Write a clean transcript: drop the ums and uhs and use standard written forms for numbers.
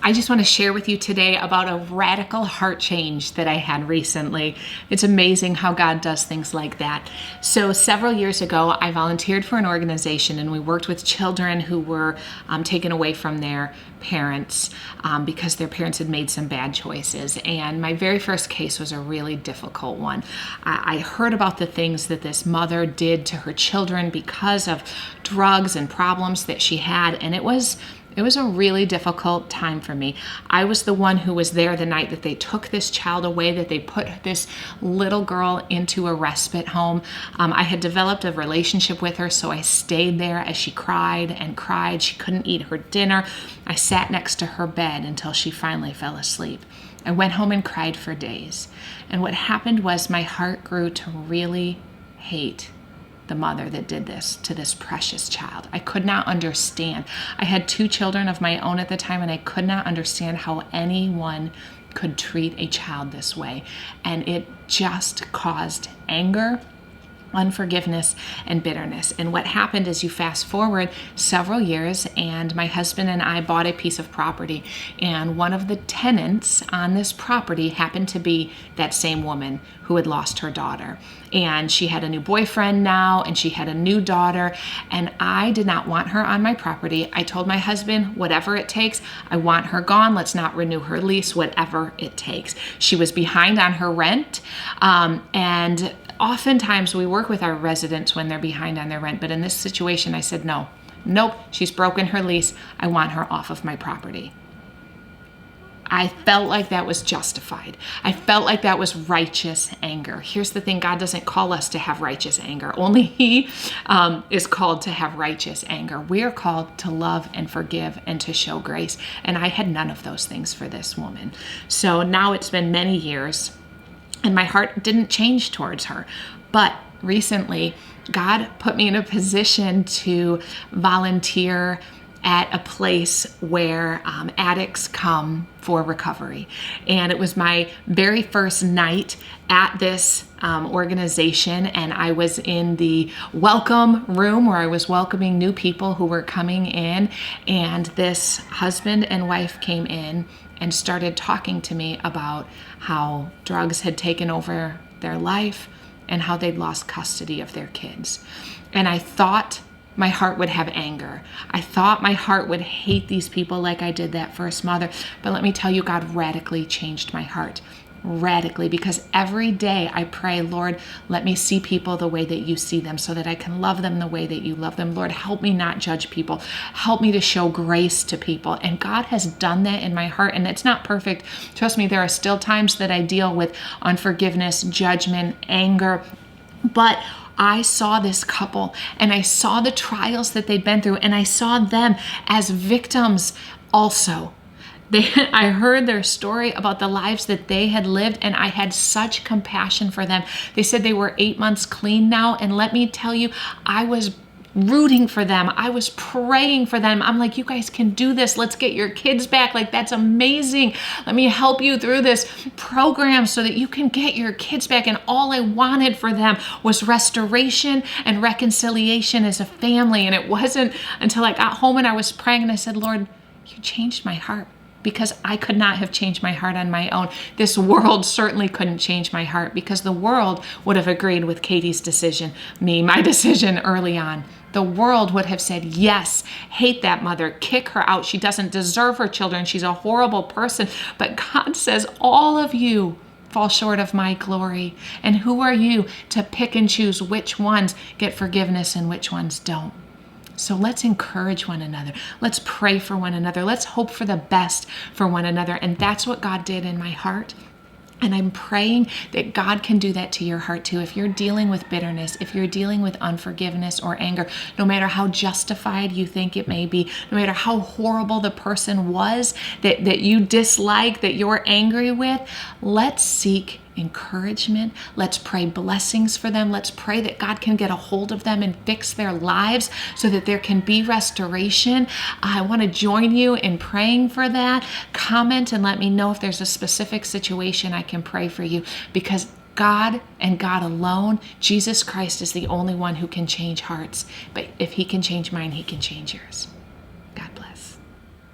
I just want to share with you today about a radical heart change that I had recently. It's amazing how God does things like that. So several years ago, I volunteered for an organization and we worked with children who were taken away from their parents because their parents had made some bad choices. And my very first case was a really difficult one. I heard about the things that this mother did to her children because of drugs and problems that she had, and it was a really difficult time for me. I was the one who was there the night that they took this child away, that they put this little girl into a respite home. I had developed a relationship with her, so I stayed there as she cried and cried. She couldn't eat her dinner. I sat next to her bed until she finally fell asleep. I went home and cried for days. And what happened was my heart grew to really hate the mother that did this to this precious child. I could not understand. I had 2 children of my own at the time, and I could not understand how anyone could treat a child this way. And it just caused anger, unforgiveness, and bitterness. And what happened is, you fast forward several years, and my husband and I bought a piece of property, and one of the tenants on this property happened to be that same woman who had lost her daughter. And she had a new boyfriend now, and she had a new daughter, and I did not want her on my property. I told my husband, whatever it takes, I want her gone. Let's not renew her lease, whatever it takes. She was behind on her rent, and oftentimes we work with our residents when they're behind on their rent, but in this situation I said, nope, she's broken her lease. I want her off of my property. I felt like that was justified. I felt like that was righteous anger. Here's the thing, God doesn't call us to have righteous anger. Only He is called to have righteous anger. We are called to love and forgive and to show grace. And I had none of those things for this woman. So now it's been many years, and my heart didn't change towards her. But recently, God put me in a position to volunteer at a place where addicts come for recovery. And it was my very first night at this organization, and I was in the welcome room where I was welcoming new people who were coming in, and this husband and wife came in and started talking to me about how drugs had taken over their life and how they'd lost custody of their kids. And I thought my heart would have anger. I thought my heart would hate these people like I did that first mother. But let me tell you, God radically changed my heart. Radically, because every day I pray, Lord, let me see people the way that you see them so that I can love them the way that you love them. Lord, help me not judge people. Help me to show grace to people. And God has done that in my heart, and it's not perfect. Trust me, there are still times that I deal with unforgiveness, judgment, anger, but I saw this couple and I saw the trials that they'd been through, and I saw them as victims also. I heard their story about the lives that they had lived, and I had such compassion for them. They said they were 8 months clean now, and let me tell you, I was rooting for them. I was praying for them. I'm like, you guys can do this. Let's get your kids back. Like, that's amazing. Let me help you through this program so that you can get your kids back. And all I wanted for them was restoration and reconciliation as a family. And it wasn't until I got home and I was praying and I said, Lord, you changed my heart. Because I could not have changed my heart on my own. This world certainly couldn't change my heart, because the world would have agreed with Katie's decision, my decision early on. The world would have said, yes, hate that mother, kick her out. She doesn't deserve her children. She's a horrible person. But God says, all of you fall short of my glory. And who are you to pick and choose which ones get forgiveness and which ones don't? So let's encourage one another. Let's pray for one another. Let's hope for the best for one another. And that's what God did in my heart. And I'm praying that God can do that to your heart too. If you're dealing with bitterness, if you're dealing with unforgiveness or anger, no matter how justified you think it may be, no matter how horrible the person was that you dislike, that you're angry with, let's seek encouragement. Let's pray blessings for them. Let's pray that God can get a hold of them and fix their lives so that there can be restoration. I want to join you in praying for that. Comment and let me know if there's a specific situation I can pray for you, because God and God alone, Jesus Christ, is the only one who can change hearts. But if He can change mine, He can change yours.